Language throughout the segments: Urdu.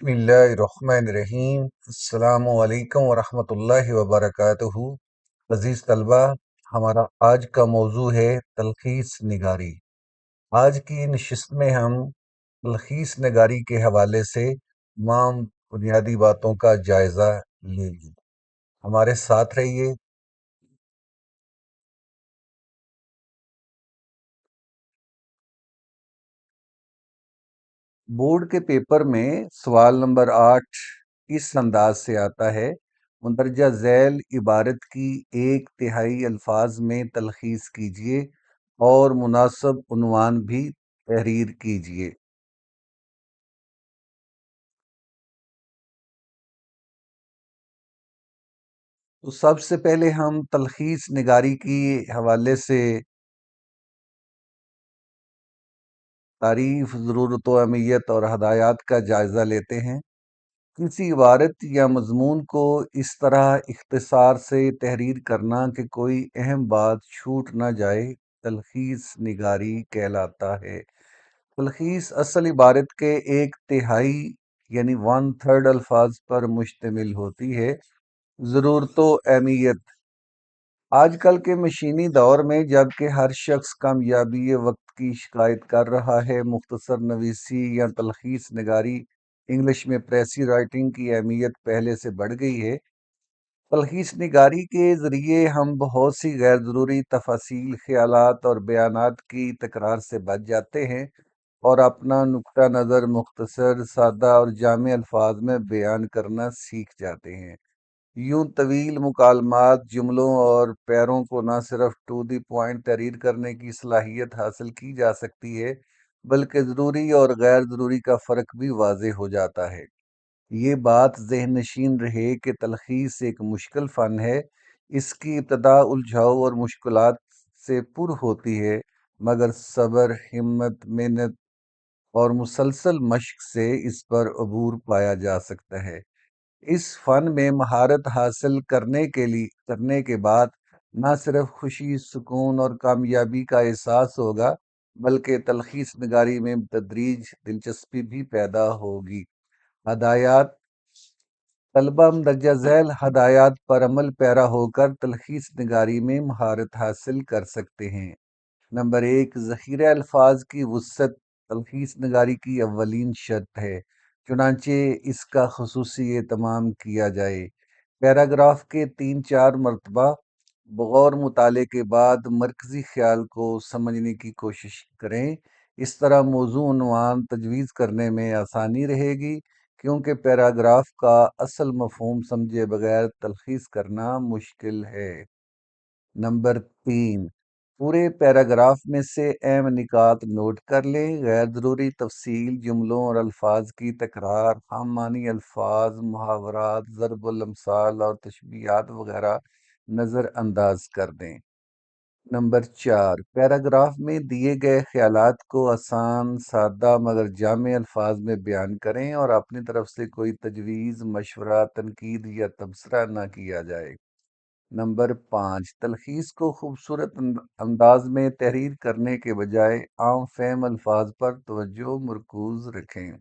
بسم اللہ الرحمن الرحیم۔ السلام علیکم ورحمۃ اللہ وبرکاتہ۔ عزیز طلبہ، ہمارا آج کا موضوع ہے تلخیص نگاری۔ آج کی نشست میں ہم تلخیص نگاری کے حوالے سے تمام بنیادی باتوں کا جائزہ لیں گے۔ ہمارے ساتھ رہیے۔ بورڈ کے پیپر میں سوال نمبر 8 اس انداز سے آتا ہے: مندرجہ ذیل عبارت کی ایک تہائی الفاظ میں تلخیص کیجیے اور مناسب عنوان بھی تحریر کیجیے۔ تو سب سے پہلے ہم تلخیص نگاری کی حوالے سے تعریف، ضرورت و اہمیت اور ہدایات کا جائزہ لیتے ہیں۔ کسی عبارت یا مضمون کو اس طرح اختصار سے تحریر کرنا کہ کوئی اہم بات چھوٹ نہ جائے، تلخیص نگاری کہلاتا ہے۔ تلخیص اصل عبارت کے ایک تہائی یعنی 1/3 الفاظ پر مشتمل ہوتی ہے۔ ضرورت و اہمیت: آج کل کے مشینی دور میں جبکہ ہر شخص کامیابی وقت کی شکایت کر رہا ہے، مختصر نویسی یا تلخیص نگاری انگلش میں پریسی رائٹنگ کی اہمیت پہلے سے بڑھ گئی ہے۔ تلخیص نگاری کے ذریعے ہم بہت سی غیر ضروری تفاصیل، خیالات اور بیانات کی تکرار سے بچ جاتے ہیں اور اپنا نقطہ نظر مختصر، سادہ اور جامع الفاظ میں بیان کرنا سیکھ جاتے ہیں۔ یوں طویل مکالمات، جملوں اور پیروں کو نہ صرف ٹو دی پوائنٹ تحریر کرنے کی صلاحیت حاصل کی جا سکتی ہے، بلکہ ضروری اور غیر ضروری کا فرق بھی واضح ہو جاتا ہے۔ یہ بات ذہن نشین رہے کہ تلخیص ایک مشکل فن ہے۔ اس کی ابتدا الجھاؤ اور مشکلات سے پر ہوتی ہے، مگر صبر، ہمت، محنت اور مسلسل مشق سے اس پر عبور پایا جا سکتا ہے۔ اس فن میں مہارت حاصل کرنے کے بعد نہ صرف خوشی، سکون اور کامیابی کا احساس ہوگا، بلکہ تلخیص نگاری میں بتدریج دلچسپی بھی پیدا ہوگی۔ ہدایات: طلبہ مندرجہ ذیل ہدایات پر عمل پیرا ہو کر تلخیص نگاری میں مہارت حاصل کر سکتے ہیں۔ نمبر 1، ذخیرہ الفاظ کی وسعت تلخیص نگاری کی اولین شرط ہے، چنانچہ اس کا خصوصی اہتمام کیا جائے۔ پیراگراف کے 3-4 مرتبہ بغور مطالعے کے بعد مرکزی خیال کو سمجھنے کی کوشش کریں۔ اس طرح موضوع عنوان تجویز کرنے میں آسانی رہے گی، کیونکہ پیراگراف کا اصل مفہوم سمجھے بغیر تلخیص کرنا مشکل ہے۔ نمبر 3، پورے پیراگراف میں سے اہم نکات نوٹ کر لیں۔ غیر ضروری تفصیل، جملوں اور الفاظ کی تکرار، ہم معنی الفاظ، محاورات، ضرب الامثال اور تشبیہات وغیرہ نظر انداز کر دیں۔ نمبر 4، پیراگراف میں دیے گئے خیالات کو آسان، سادہ مگر جامع الفاظ میں بیان کریں اور اپنی طرف سے کوئی تجویز، مشورہ، تنقید یا تبصرہ نہ کیا جائے۔ نمبر 5، تلخیص کو خوبصورت انداز میں تحریر کرنے کے بجائے عام فہم الفاظ پر توجہ مرکوز رکھیں۔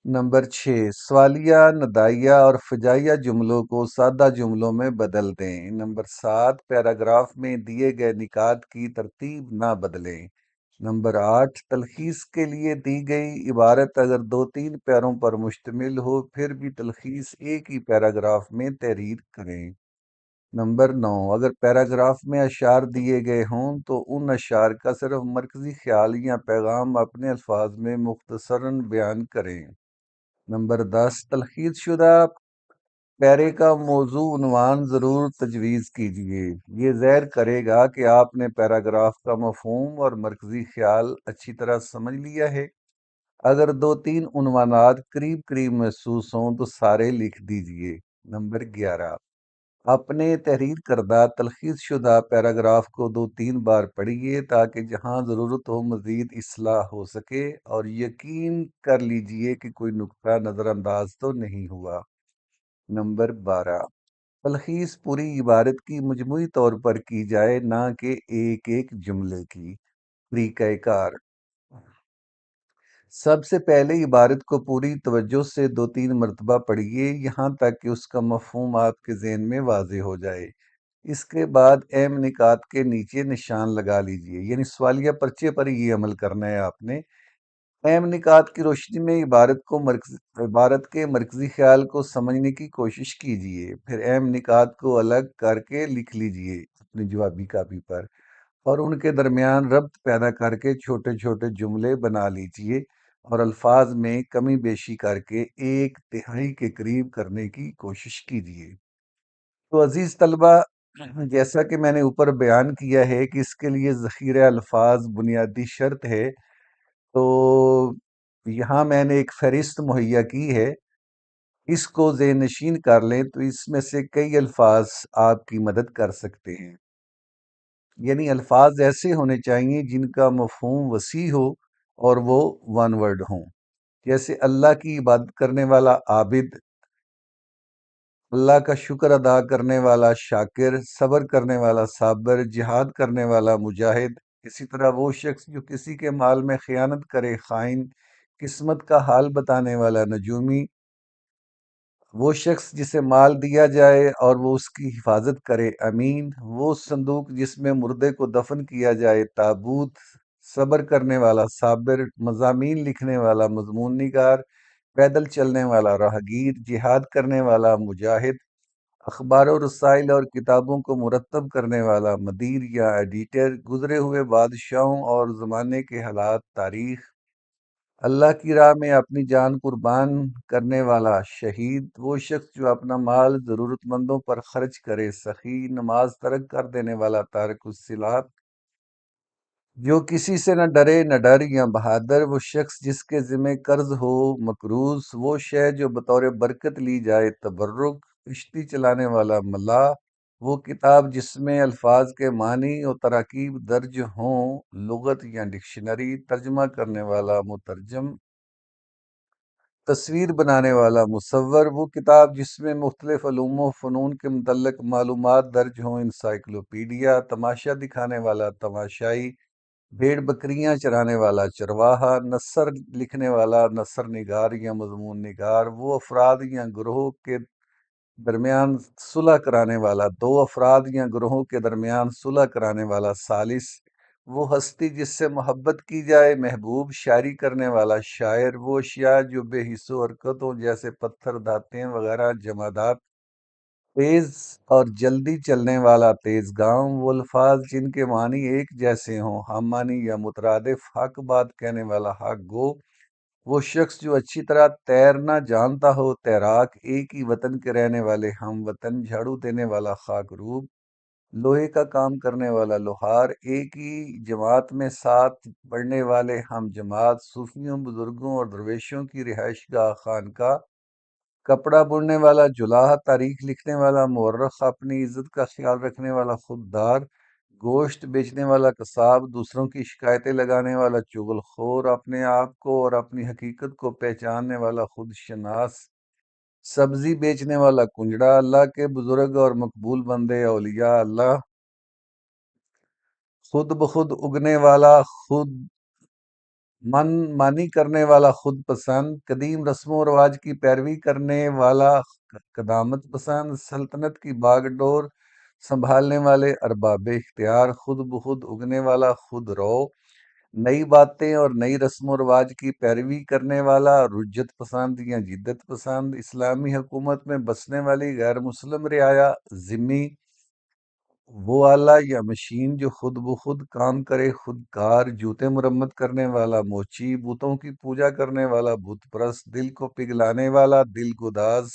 نمبر 6، سوالیہ، ندائیہ اور فجائیہ جملوں کو سادہ جملوں میں بدل دیں۔ نمبر 7، پیراگراف میں دیے گئے نکات کی ترتیب نہ بدلیں۔ نمبر 8، تلخیص کے لیے دی گئی عبارت اگر 2-3 پیروں پر مشتمل ہو، پھر بھی تلخیص ایک ہی پیراگراف میں تحریر کریں۔ نمبر 9، اگر پیراگراف میں اشعار دیے گئے ہوں تو ان اشعار کا صرف مرکزی خیال یا پیغام اپنے الفاظ میں مختصراً بیان کریں۔ نمبر 10، تلخیص شدہ پیرے کا موضوع عنوان ضرور تجویز کیجیے۔ یہ ظاہر کرے گا کہ آپ نے پیراگراف کا مفہوم اور مرکزی خیال اچھی طرح سمجھ لیا ہے۔ اگر 2-3 عنوانات قریب قریب محسوس ہوں تو سارے لکھ دیجیے۔ نمبر 11، اپنے تحریر کردہ تلخیص شدہ پیراگراف کو 2-3 بار پڑھیے تاکہ جہاں ضرورت ہو مزید اصلاح ہو سکے، اور یقین کر لیجیے کہ کوئی نقطہ نظر انداز تو نہیں ہوا۔ نمبر 12، تلخیص پوری عبارت کی مجموعی طور پر کی جائے، نہ کہ ایک ایک جملے کی۔ طریقہ کار: سب سے پہلے عبارت کو پوری توجہ سے 2-3 مرتبہ پڑھیے، یہاں تک کہ اس کا مفہوم آپ کے ذہن میں واضح ہو جائے۔ اس کے بعد اہم نکات کے نیچے نشان لگا لیجئے، یعنی سوالیہ پرچے پر ہی یہ عمل کرنا ہے آپ نے۔ اہم نکات کی روشنی میں عبارت کے مرکزی خیال کو سمجھنے کی کوشش کیجئے، پھر اہم نکات کو الگ کر کے لکھ لیجئے اپنی جوابی کاپی پر، اور ان کے درمیان ربط پیدا کر کے چھوٹے چھوٹے جملے بنا لیجئے اور الفاظ میں کمی بیشی کر کے ایک تہائی کے قریب کرنے کی کوشش کیجئے۔ تو عزیز طلبہ، جیسا کہ میں نے اوپر بیان کیا ہے کہ اس کے لیے ذخیرہ الفاظ بنیادی شرط ہے، تو یہاں میں نے ایک فہرست مہیا کی ہے، اس کو ذہن نشین کر لیں تو اس میں سے کئی الفاظ آپ کی مدد کر سکتے ہیں۔ یعنی الفاظ ایسے ہونے چاہیے جن کا مفہوم وسیع ہو اور وہ ون ورڈ ہوں، جیسے اللہ کی عبادت کرنے والا عابد، اللہ کا شکر ادا کرنے والا شاکر، صبر کرنے والا صابر، جہاد کرنے والا مجاہد۔ اسی طرح وہ شخص جو کسی کے مال میں خیانت کرے خائن، قسمت کا حال بتانے والا نجومی، وہ شخص جسے مال دیا جائے اور وہ اس کی حفاظت کرے امین، وہ صندوق جس میں مردے کو دفن کیا جائے تابوت، صبر کرنے والا صابر، مضامین لکھنے والا مضمون نگار، پیدل چلنے والا راہگیر، جہاد کرنے والا مجاہد، اخبار و رسائل اور کتابوں کو مرتب کرنے والا مدیر یا ایڈیٹر، گزرے ہوئے بادشاہوں اور زمانے کے حالات تاریخ، اللہ کی راہ میں اپنی جان قربان کرنے والا شہید، وہ شخص جو اپنا مال ضرورت مندوں پر خرچ کرے سخی، نماز ترک کر دینے والا تارک الصلات، جو کسی سے نہ ڈرے نہ ڈر یا بہادر، وہ شخص جس کے ذمہ قرض ہو مقروض، وہ شے جو بطور برکت لی جائے تبرک، کشتی چلانے والا ملا، وہ کتاب جس میں الفاظ کے معنی اور تراکیب درج ہوں، لغت یا ڈکشنری، ترجمہ کرنے والا مترجم، تصویر بنانے والا مصور، وہ کتاب جس میں مختلف علوم و فنون کے متعلق معلومات درج ہوں، انسائکلوپیڈیا، تماشا دکھانے والا تماشائی، بھیڑ بکریاں چرانے والا چرواہا، نثر لکھنے والا نثر نگار یا مضمون نگار، وہ افراد یا گروہ کے درمیان صلح کرانے والا، دو افراد یا گروہوں کے درمیان صلح کرانے والا ثالث، وہ ہستی جس سے محبت کی جائے محبوب، شاعری کرنے والا شاعر، وہ اشیاء جو بے حس و حرکت ہوں جیسے پتھر دھاتیں وغیرہ جمادات، تیز اور جلدی چلنے والا تیز گام، وہ الفاظ جن کے معنی ایک جیسے ہوں ہم معنی یا مترادف، حق بات کہنے والا حق گو، وہ شخص جو اچھی طرح تیرنا جانتا ہو تیراک، ایک ہی وطن کے رہنے والے ہم وطن، جھاڑو دینے والا خاک روب، لوہے کا کام کرنے والا لوہار، ایک ہی جماعت میں ساتھ پڑھنے والے ہم جماعت، صوفیوں بزرگوں اور درویشوں کی رہائش گاہ خانقاہ، کپڑا بننے والا جلاح، تاریخ لکھنے والا مورخ، اپنی عزت کا خیال رکھنے والا خوددار، گوشت بیچنے والا قصاب، دوسروں کی شکایتیں لگانے والا چغل خور، اپنے آپ کو اور اپنی حقیقت کو پہچاننے والا خود شناس، سبزی بیچنے والا کنجڑا، اللہ کے بزرگ اور مقبول بندے اولیاء اللہ، خود بخود اگنے والا، خود من مانی کرنے والا خود پسند، قدیم رسم و رواج کی پیروی کرنے والا قدامت پسند، سلطنت کی باغ ڈور سنبھالنے والے ارباب اختیار، خود بخود اگنے والا خود رو، نئی باتیں اور نئی رسم و رواج کی پیروی کرنے والا رجت پسند یا جدت پسند، اسلامی حکومت میں بسنے والی غیر مسلم رعایا ذمی، وہ آلہ یا مشین جو خود بخود کام کرے خود کار، جوتے مرمت کرنے والا موچی، بتوں کی پوجا کرنے والا بت پرست، دل کو پگھلانے والا دل گداز،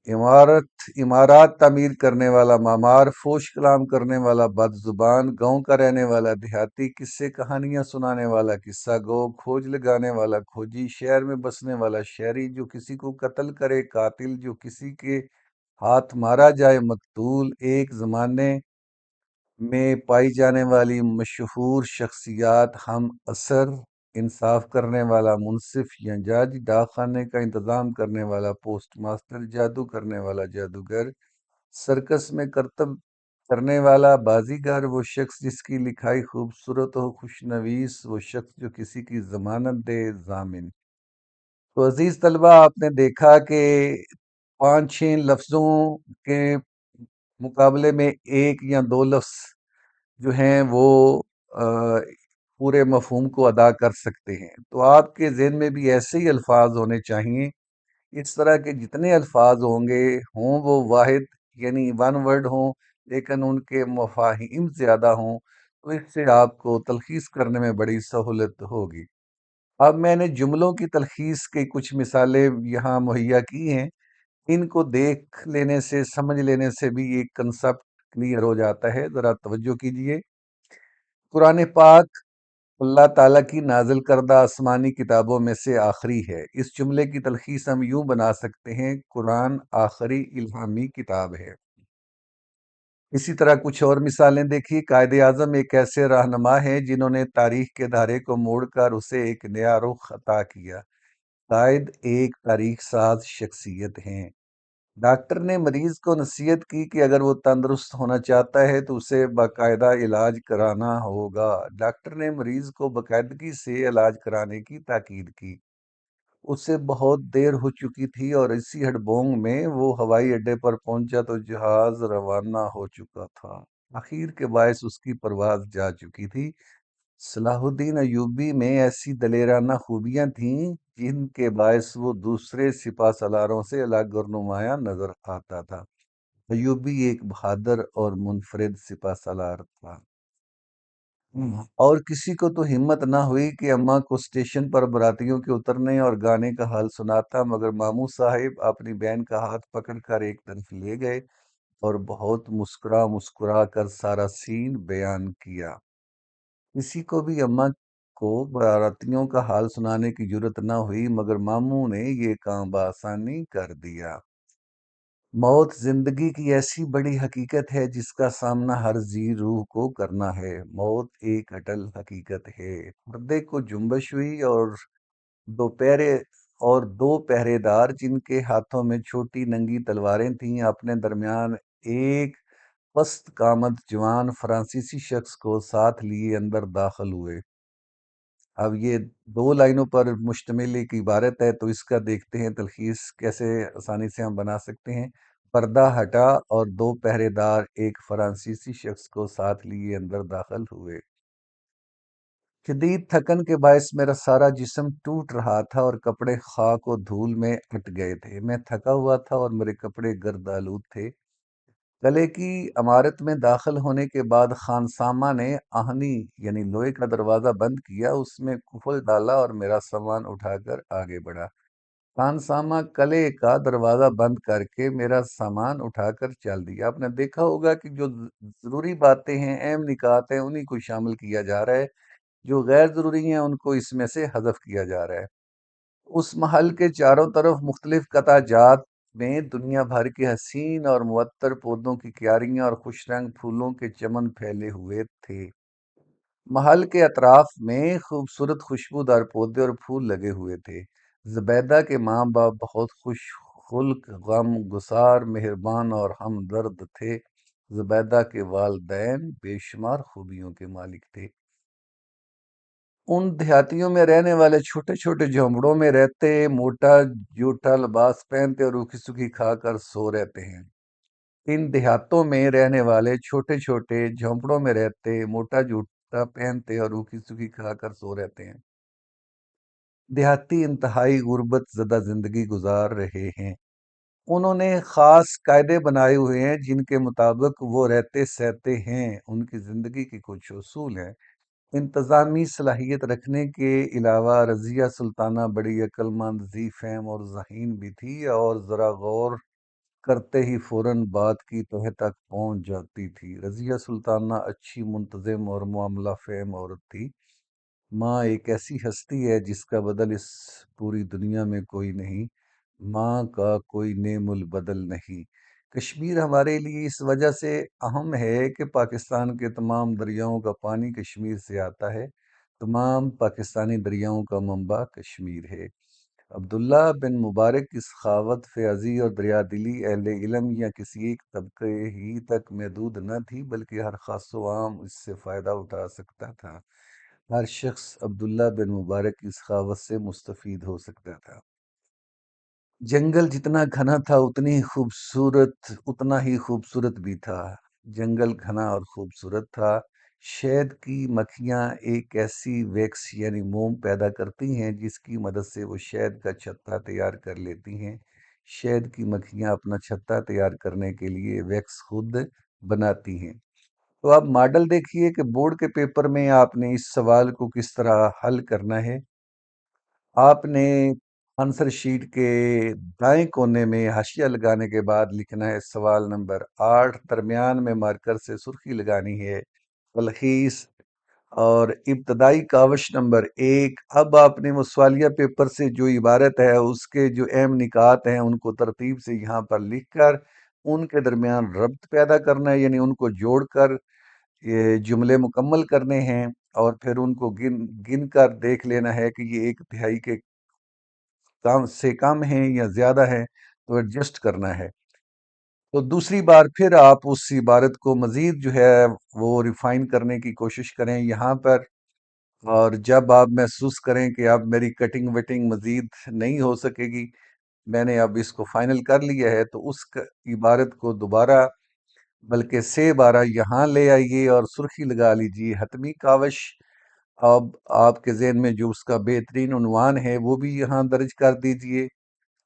عمارات تعمیر کرنے والا معمار، فوش کلام کرنے والا بد زبان، گاؤں کا رہنے والا دیہاتی، قصے کہانیاں سنانے والا قصہ گو، کھوج لگانے والا کھوجی، شہر میں بسنے والا شہری، جو کسی کو قتل کرے قاتل، جو کسی کے ہاتھ مارا جائے مقتول، ایک زمانے میں پائی جانے والی مشہور شخصیات ہم عصر، انصاف کرنے والا منصف یا جج، ڈاک خانے کا انتظام کرنے والا پوسٹ ماسٹر، جادو کرنے والا جادوگر، سرکس میں کرتب کرنے والا بازیگر وہ شخص جس کی لکھائی خوبصورت ہو، خوشنویس وہ شخص جو کسی کی ضمانت دے، ضامن۔ تو عزیز طلبہ، آپ نے دیکھا کہ 5-6 لفظوں کے مقابلے میں ایک یا دو لفظ جو ہیں وہ آ، پورے مفہوم کو ادا کر سکتے ہیں۔ تو آپ کے ذہن میں بھی ایسے ہی الفاظ ہونے چاہیے، اس طرح کے جتنے الفاظ ہوں گے ہوں وہ واحد یعنی ون ورڈ ہوں، لیکن ان کے مفاہیم زیادہ ہوں، تو اس سے آپ کو تلخیص کرنے میں بڑی سہولت ہوگی۔ اب میں نے جملوں کی تلخیص کی کچھ مثالیں یہاں مہیا کی ہیں، ان کو دیکھ لینے سے، سمجھ لینے سے بھی ایک کنسپٹ کلیئر ہو جاتا ہے۔ ذرا توجہ کیجئے۔ قرآن پاک اللہ تعالیٰ کی نازل کردہ آسمانی کتابوں میں سے آخری ہے۔ اس جملے کی تلخیص ہم یوں بنا سکتے ہیں: قرآن آخری الہامی کتاب ہے۔ اسی طرح کچھ اور مثالیں دیکھیے۔ قائد اعظم ایک ایسے رہنما ہیں جنہوں نے تاریخ کے دھارے کو موڑ کر اسے ایک نیا رخ عطا کیا۔ قائد ایک تاریخ ساز شخصیت ہیں۔ ڈاکٹر نے مریض کو نصیحت کی کہ اگر وہ تندرست ہونا چاہتا ہے تو اسے باقاعدہ علاج کرانا ہوگا۔ ڈاکٹر نے مریض کو باقاعدگی سے علاج کرانے کی تاکید کی۔ اسے بہت دیر ہو چکی تھی اور اسی ہڑبونگ میں وہ ہوائی اڈے پر پہنچا تو جہاز روانہ ہو چکا تھا۔ تاخیر کے باعث اس کی پرواز جا چکی تھی۔ صلاح الدین ایوبی میں ایسی دلیرانہ خوبیاں تھیں جن کے باعث وہ دوسرے سپہ سالاروں سے الگ اور نمایاں نظر آتا تھا۔ ایوبی ایک بہادر اور منفرد سپہ سالار تھا۔ اور کسی کو تو ہمت نہ ہوئی کہ اماں کو اسٹیشن پر براتیوں کے اترنے اور گانے کا حال سناتا، مگر ماموں صاحب اپنی بہن کا ہاتھ پکڑ کر ایک طرف لے گئے اور بہت مسکرا مسکرا کر سارا سین بیان کیا۔ کسی کو بھی اماں کو براتیوں کا حال سنانے کی جرت نہ ہوئی، مگر ماموں نے یہ کام بآسانی کر دیا۔ موت زندگی کی ایسی بڑی حقیقت ہے جس کا سامنا ہر ذی روح کو کرنا ہے۔ موت ایک اٹل حقیقت ہے۔ پردے کو جنبش ہوئی اور دو پہرے دار جن کے ہاتھوں میں چھوٹی ننگی تلواریں تھیں اپنے درمیان ایک پست قامت جوان فرانسیسی شخص کو ساتھ لیے اندر داخل ہوئے۔ اب یہ 2 لائنوں پر مشتمل ایک عبارت ہے، تو اس کا دیکھتے ہیں تلخیص کیسے آسانی سے ہم بنا سکتے ہیں۔ پردہ ہٹا اور 2 پہرے دار ایک فرانسیسی شخص کو ساتھ لیے اندر داخل ہوئے۔ شدید تھکن کے باعث میرا سارا جسم ٹوٹ رہا تھا اور کپڑے خاک و دھول میں اٹ گئے تھے۔ میں تھکا ہوا تھا اور میرے کپڑے گرد آلود تھے۔ قلعے کی عمارت میں داخل ہونے کے بعد خانسامہ نے آہنی یعنی لوہے کا دروازہ بند کیا، اس میں قفل ڈالا اور میرا سامان اٹھا کر آگے بڑھا۔ خانسامہ قلعے کا دروازہ بند کر کے میرا سامان اٹھا کر چل دیا۔ آپ نے دیکھا ہوگا کہ جو ضروری باتیں ہیں، اہم نکات ہیں، انہی کو شامل کیا جا رہا ہے، جو غیر ضروری ہیں ان کو اس میں سے حذف کیا جا رہا ہے۔ اس محل کے چاروں طرف مختلف قطع جات میں دنیا بھر کے حسین اور معطر پودوں کی کیاریاں اور خوش رنگ پھولوں کے چمن پھیلے ہوئے تھے۔ محل کے اطراف میں خوبصورت خوشبودار پودے اور پھول لگے ہوئے تھے۔ زبیدہ کے ماں باپ بہت خوش خلق، غم گسار، مہربان اور ہمدرد تھے۔ زبیدہ کے والدین بے شمار خوبیوں کے مالک تھے۔ ان دیہاتیوں میں رہنے والے چھوٹے چھوٹے جھونپڑوں میں رہتے، موٹا جوٹا لباس پہنتے اور روکھی سوکھی کھا کر سو رہتے ہیں۔ ان دیہاتوں میں رہنے والے چھوٹے چھوٹے جھونپڑوں میں رہتے، موٹا جوتا پہنتے اور روکھی سوکھی کھا کر سو رہتے ہیں۔ دیہاتی انتہائی غربت زدہ زندگی گزار رہے ہیں۔ انہوں نے خاص قاعدے بنائے ہوئے ہیں جن کے مطابق وہ رہتے سہتے ہیں۔ ان کی زندگی کے کچھ اصول ہیں۔ انتظامی صلاحیت رکھنے کے علاوہ رضیہ سلطانہ بڑی عقل مند، ذی فہم اور ذہین بھی تھی، اور ذرا غور کرتے ہی فوراً بات کی تہہ تک پہنچ جاتی تھی۔ رضیہ سلطانہ اچھی، منتظم اور معاملہ فہم عورت تھی۔ ماں ایک ایسی ہستی ہے جس کا بدل اس پوری دنیا میں کوئی نہیں۔ ماں کا کوئی نعم البدل نہیں۔ کشمیر ہمارے لیے اس وجہ سے اہم ہے کہ پاکستان کے تمام دریاؤں کا پانی کشمیر سے آتا ہے۔ تمام پاکستانی دریاؤں کا منبع کشمیر ہے۔ عبداللہ بن مبارک کی سخاوت، فیاضی اور دریا دلی اہل علم یا کسی ایک طبقے ہی تک محدود نہ تھی، بلکہ ہر خاص و عام اس سے فائدہ اٹھا سکتا تھا۔ ہر شخص عبداللہ بن مبارک کی سخاوت سے مستفید ہو سکتا تھا۔ جنگل جتنا گھنا تھا اتنا ہی خوبصورت بھی تھا۔ جنگل گھنا اور خوبصورت تھا۔ شہد کی مکھیاں ایک ایسی ویکس یعنی موم پیدا کرتی ہیں جس کی مدد سے وہ شہد کا چھتا تیار کر لیتی ہیں۔ شہد کی مکھیاں اپنا چھتا تیار کرنے کے لیے ویکس خود بناتی ہیں۔ تو آپ ماڈل دیکھیے کہ بورڈ کے پیپر میں آپ نے اس سوال کو کس طرح حل کرنا ہے۔ آپ نے آنسر شیٹ کے دائیں کونے میں حاشیہ لگانے کے بعد لکھنا ہے سوال نمبر 8، درمیان میں مارکر سے سرخی لگانی ہے تلخیص اور ابتدائی کاوش نمبر 1۔ اب آپ نے وہ سوالیہ پیپر سے جو عبارت ہے اس کے جو اہم نکات ہیں ان کو ترتیب سے یہاں پر لکھ کر ان کے درمیان ربط پیدا کرنا ہے، یعنی ان کو جوڑ کر یہ جملے مکمل کرنے ہیں، اور پھر ان کو گن کر دیکھ لینا ہے کہ یہ ایک تہائی کے کام سے کم ہیں یا زیادہ ہے، تو ایڈجسٹ کرنا ہے۔ تو دوسری بار پھر آپ اس عبارت کو مزید جو ہے وہ ریفائن کرنے کی کوشش کریں یہاں پر، اور جب آپ محسوس کریں کہ اب میری کٹنگ وٹنگ مزید نہیں ہو سکے گی، میں نے اب اس کو فائنل کر لیا ہے، تو اس عبارت کو دوبارہ بلکہ سے بارہ یہاں لے آئیے اور سرخی لگا لیجیے حتمی کاوش۔ اب آپ کے ذہن میں جو اس کا بہترین عنوان ہے وہ بھی یہاں درج کر دیجئے۔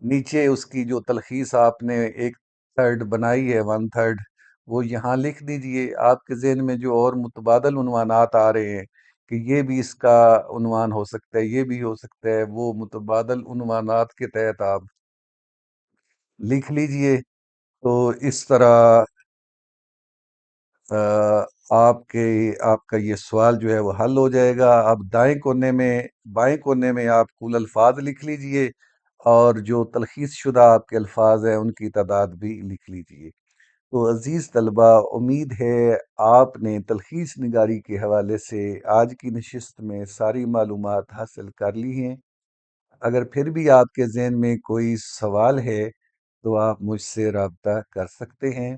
نیچے اس کی جو تلخیص آپ نے 1/3 بنائی ہے، 1/3، وہ یہاں لکھ دیجئے۔ آپ کے ذہن میں جو اور متبادل عنوانات آ رہے ہیں کہ یہ بھی اس کا عنوان ہو سکتا ہے، یہ بھی ہو سکتا ہے، وہ متبادل عنوانات کے تحت آپ لکھ لیجئے۔ تو اس طرح آپ کا یہ سوال جو ہے وہ حل ہو جائے گا۔ اب بائیں کونے میں آپ کل الفاظ لکھ لیجئے، اور جو تلخیص شدہ آپ کے الفاظ ہیں ان کی تعداد بھی لکھ لیجئے۔ تو عزیز طلبہ، امید ہے آپ نے تلخیص نگاری کے حوالے سے آج کی نشست میں ساری معلومات حاصل کر لی ہیں۔ اگر پھر بھی آپ کے ذہن میں کوئی سوال ہے تو آپ مجھ سے رابطہ کر سکتے ہیں۔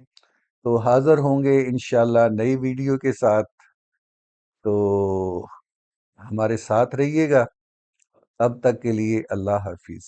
تو حاضر ہوں گے انشاءاللہ نئی ویڈیو کے ساتھ، تو ہمارے ساتھ رہیے گا۔ اب تک کے لیے اللہ حافظ۔